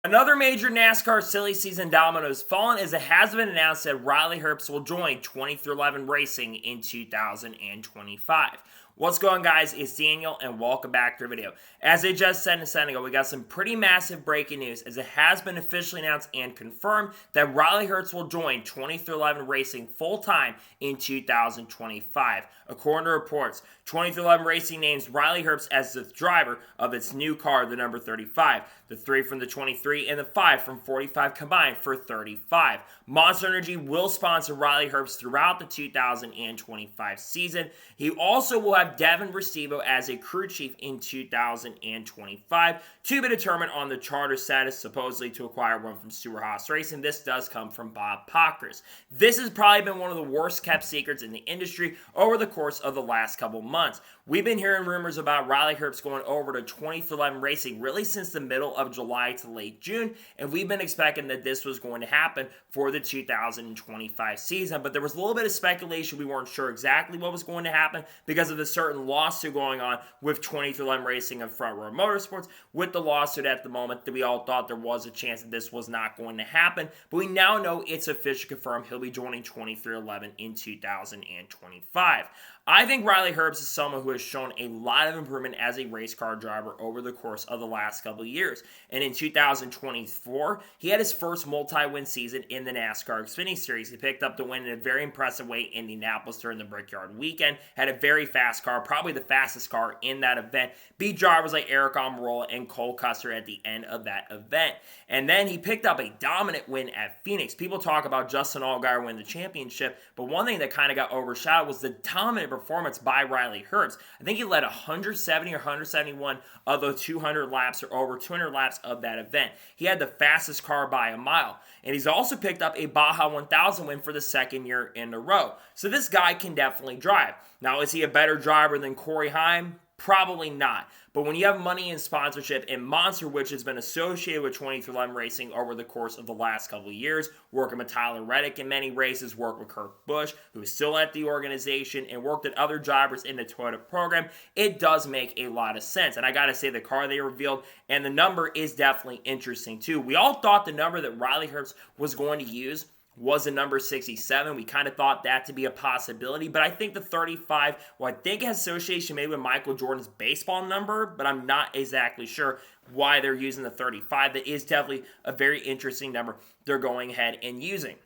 Another major NASCAR silly season domino has fallen as it has been announced that Riley Herbst will join 2311 Racing in 2025. What's going on, guys? It's Daniel and welcome back to the video. As I just said a second ago, we got some pretty massive breaking news as it has been officially announced and confirmed that Riley Herbst will join 2311 Racing full-time in 2025. According to reports, 2311 Racing names Riley Herbst as the driver of its new car, the number 35. The 3 from the 23 and the 5 from 45 combined for 35. Monster Energy will sponsor Riley Herbst throughout the 2025 season. He also will have Devin Restivo as a crew chief in 2025 to be determined on the charter status, supposedly to acquire one from Stewart-Haas Racing. This does come from Bob Pockers. This has probably been one of the worst kept secrets in the industry over the course of the last couple months. We've been hearing rumors about Riley Herbst going over to 2311 Racing really since the middle of July to late June, and we've been expecting that this was going to happen for the 2025 season, but there was a little bit of speculation. We weren't sure exactly what was going to happen because of the certain lawsuit going on with 2311 Racing and Front Row Motorsports. With the lawsuit at the moment, that we all thought there was a chance that this was not going to happen, but we now know it's officially confirmed he'll be joining 2311 in 2025. I think Riley Herbst is someone who has shown a lot of improvement as a race car driver over the course of the last couple of years. And in 2024, he had his first multi-win season in the NASCAR Xfinity Series. He picked up the win in a very impressive way in Indianapolis during the Brickyard weekend. Had a very fast car, probably the fastest car in that event. Beat drivers like Eric Almirola and Cole Custer at the end of that event. And then he picked up a dominant win at Phoenix. People talk about Justin Allgaier winning the championship, but one thing that kind of got overshadowed was the dominant performance by Riley Herbst. I think he led 170 or 171 of the 200 laps or over 200 laps of that event. He had the fastest car by a mile. And he's also picked up a Baja 1000 win for the second year in a row. So this guy can definitely drive. Now, is he a better driver than Corey Heim? Probably not. But when you have money and sponsorship and Monster, which has been associated with 2311 Racing over the course of the last couple of years, working with Tyler Reddick in many races, worked with Kurt Busch, who's still at the organization, and worked at other drivers in the Toyota program, it does make a lot of sense. And I gotta say, the car they revealed and the number is definitely interesting too. We all thought the number that Riley Herbst was going to use was a number 67. We kind of thought that to be a possibility, but I think the 35, well, I think it has association maybe with Michael Jordan's baseball number, but I'm not exactly sure why they're using the 35. That is definitely a very interesting number they're going ahead and using.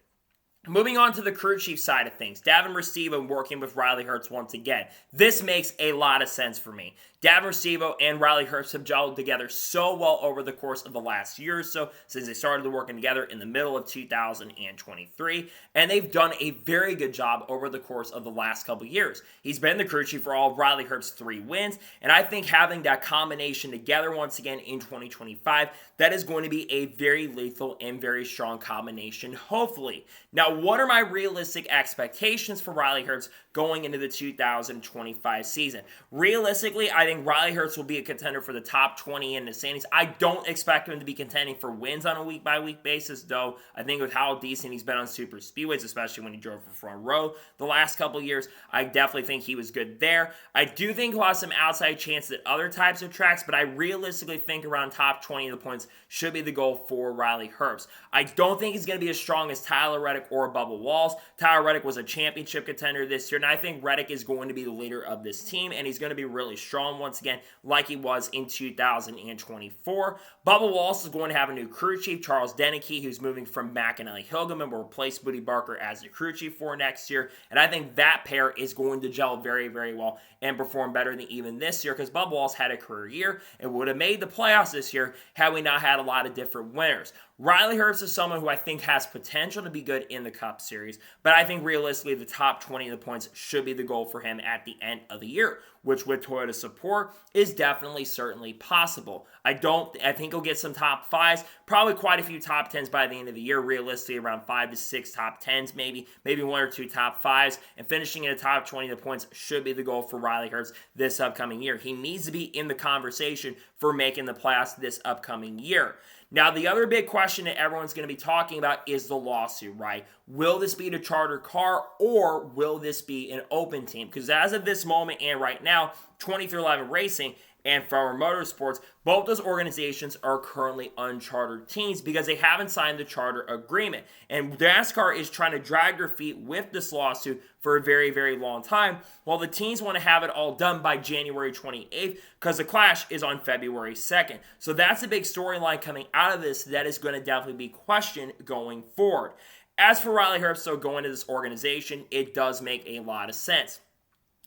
Moving on to the crew chief side of things, Devin Restivo working with Riley Herbst once again. This makes a lot of sense for me. Devin Restivo and Riley Herbst have gelled together so well over the course of the last year or so, since they started working together in the middle of 2023, and they've done a very good job over the course of the last couple years. He's been the crew chief for all of Riley Herbst's 3 wins, and I think having that combination together once again in 2025, that is going to be a very lethal and very strong combination, hopefully. Now, what are my realistic expectations for Riley Herbst going into the 2025 season? Realistically, I think Riley Herbst will be a contender for the top 20 in the standings. I don't expect him to be contending for wins on a week-by-week basis, though. I think with how decent he's been on super speedways, especially when he drove for Front Row the last couple years, I definitely think he was good there. I do think he'll have some outside chances at other types of tracks, but I realistically think around top 20 of the points should be the goal for Riley Herbst. I don't think he's going to be as strong as Tyler Reddick or Bubba Walls. Tyler Reddick was a championship contender this year, and I think Reddick is going to be the leader of this team, and he's going to be really strong once again, like he was in 2024. Bubba Walls is going to have a new crew chief, Charles Deneke, who's moving from McAnally Hilgeman, will replace Woody Barker as the crew chief for next year, and I think that pair is going to gel very, very well and perform better than even this year, because Bubba Walls had a career year and would have made the playoffs this year had we not had a lot of different winners. Riley Herbst is someone who I think has potential to be good in the Cup Series, but I think realistically the top 20 of the points should be the goal for him at the end of the year, which with Toyota support is definitely certainly possible. I think he'll get some top 5s, probably quite a few top 10s by the end of the year, realistically around 5 to 6 top 10s, maybe 1 or 2 top 5s, and finishing in the top 20 of the points should be the goal for Riley Herbst this upcoming year. He needs to be in the conversation for making the playoffs this upcoming year. Now, the other big question that everyone's going to be talking about is the lawsuit, right? Will this be the charter car or will this be an open team? Because as of this moment and right now, 2311 Racing and Farmer Motorsports, both those organizations are currently unchartered teams because they haven't signed the charter agreement. And NASCAR is trying to drag their feet with this lawsuit for a very, very long time, while the teams want to have it all done by January 28th because the Clash is on February 2nd. So that's a big storyline coming out of this that is going to definitely be questioned going forward. As for Riley Herbst, so going to this organization, it does make a lot of sense.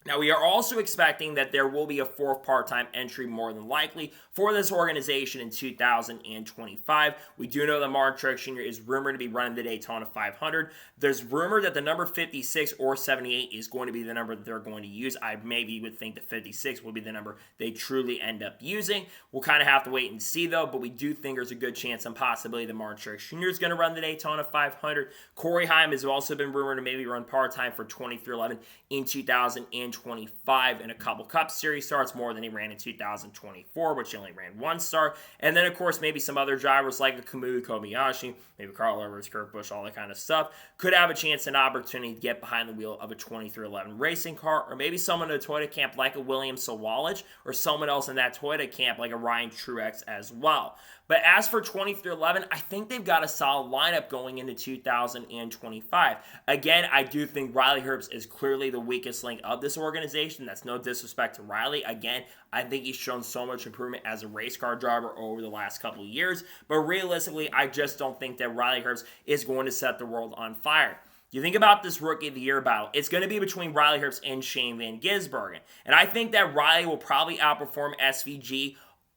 Now, we are also expecting that there will be a fourth part-time entry more than likely for this organization in 2025. We do know that Martin Truex Jr. is rumored to be running the Daytona 500. There's rumor that the number 56 or 78 is going to be the number that they're going to use. I maybe would think that 56 will be the number they truly end up using. We'll kind of have to wait and see, though, but we do think there's a good chance and possibility that Martin Truex Jr. is going to run the Daytona 500. Corey Heim has also been rumored to maybe run part-time for 23XI in 2025 in a couple Cup Series starts, more than he ran in 2024, which he only ran one start. And then, of course, maybe some other drivers like a Kamui Kobayashi, maybe Carl Edwards, Kurt Busch, all that kind of stuff, could have a chance and opportunity to get behind the wheel of a 23XI racing car, or maybe someone in the Toyota camp like a William Sawalich, or someone else in that Toyota camp like a Ryan Truex as well. But as for 23XI, I think they've got a solid lineup going into 2025. Again, I do think Riley Herbst is clearly the weakest link of this organization. That's no disrespect to Riley. Again, I think he's shown so much improvement as a race car driver over the last couple of years. But realistically, I just don't think that Riley Herbst is going to set the world on fire. You think about this Rookie of the Year battle, it's going to be between Riley Herbst and Shane Van Gisbergen. And I think that Riley will probably outperform SVG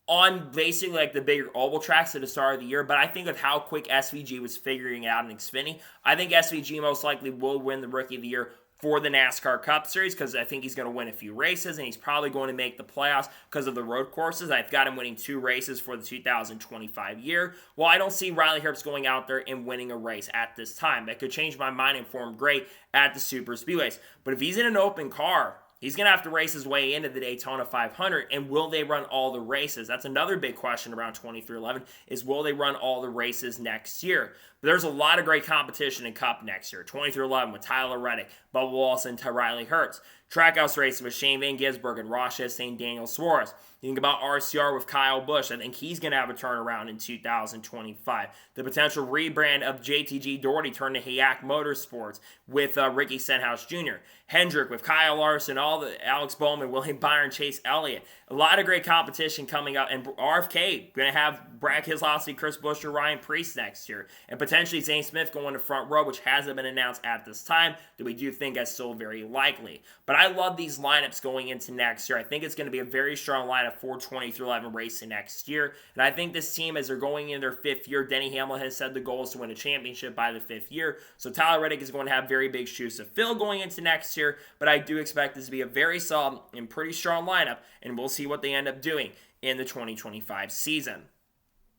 on basically like the bigger oval tracks at the start of the year, but I think of how quick SVG was figuring out in Xfinity, I think SVG most likely will win the Rookie of the Year for the NASCAR Cup Series because I think he's going to win a few races and he's probably going to make the playoffs because of the road courses. I've got him winning 2 races for the 2025 year. Well, I don't see Riley Herbst going out there and winning a race at this time. That could change my mind and form great at the super speedways. But if he's in an open car, he's going to have to race his way into the Daytona 500, and will they run all the races? That's another big question around 23XI, is will they run all the races next year? But there's a lot of great competition in Cup next year. 23XI with Tyler Reddick, Bubba Wallace, and Riley Herbst. Trackhouse racing with Shane Van Gisbergen, Ross Chastain, Daniel Suarez. You think about RCR with Kyle Busch. I think he's going to have a turnaround in 2025. The potential rebrand of JTG Doherty turned to Hayek Motorsports with Ricky Stenhouse Jr. Hendrick with Kyle Larson, Alex Bowman, William Byron, Chase Elliott. A lot of great competition coming up. And RFK going to have Brad Keselowski, Chris Buescher, Ryan Preece next year. And potentially Zane Smith going to front row, which hasn't been announced at this time, that we do think is still very likely. But I love these lineups going into next year. I think it's going to be a very strong lineup for 23XI racing next year. And I think this team, as they're going in their 5th year, Denny Hamlin has said the goal is to win a championship by the 5th year. So Tyler Reddick is going to have very big shoes to fill going into next year. But I do expect this to be a very solid and pretty strong lineup. And we'll see what they end up doing in the 2025 season.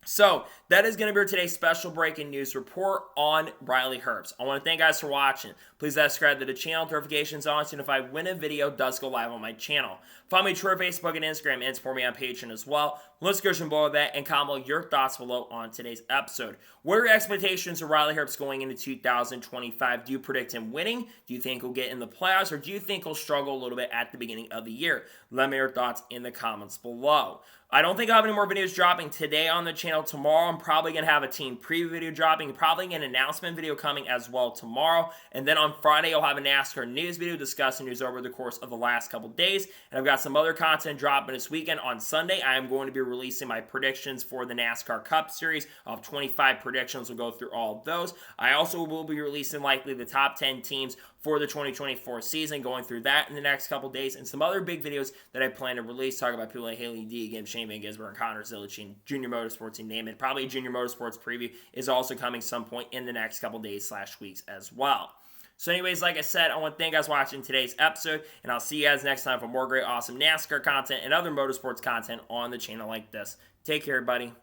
So, that is going to be today's special breaking news report on Riley Herbst. I want to thank you guys for watching. Please subscribe to the channel, notifications on, so if I win a video, does go live on my channel. Follow me on Twitter, Facebook, and Instagram, and support me on Patreon as well. Let's go below that and comment your thoughts below on today's episode. What are your expectations of Riley Herbst going into 2025? Do you predict him winning? Do you think he'll get in the playoffs? Or do you think he'll struggle a little bit at the beginning of the year? Let me know your thoughts in the comments below. I don't think I'll have any more videos dropping today on the channel. Tomorrow, I'm probably going to have a team preview video dropping. Probably an announcement video coming as well tomorrow. And then on Friday, I'll have a NASCAR news video discussing news over the course of the last couple days. And I've got some other content dropping this weekend. On Sunday, I am going to be releasing my predictions for the NASCAR Cup Series. I'll have 25 predictions. We'll go through all of those. I also will be releasing likely the top 10 teams for the 2024 season, going through that in the next couple days, and some other big videos that I plan to release, talking about people like Haley D, again, Shane Van Gisbergen, Connor Zilichine, Junior Motorsports, you name it. Probably a Junior Motorsports preview is also coming some point in the next couple days / weeks as well. So anyways, like I said, I want to thank you guys for watching today's episode, and I'll see you guys next time for more great, awesome NASCAR content and other motorsports content on the channel like this. Take care, everybody.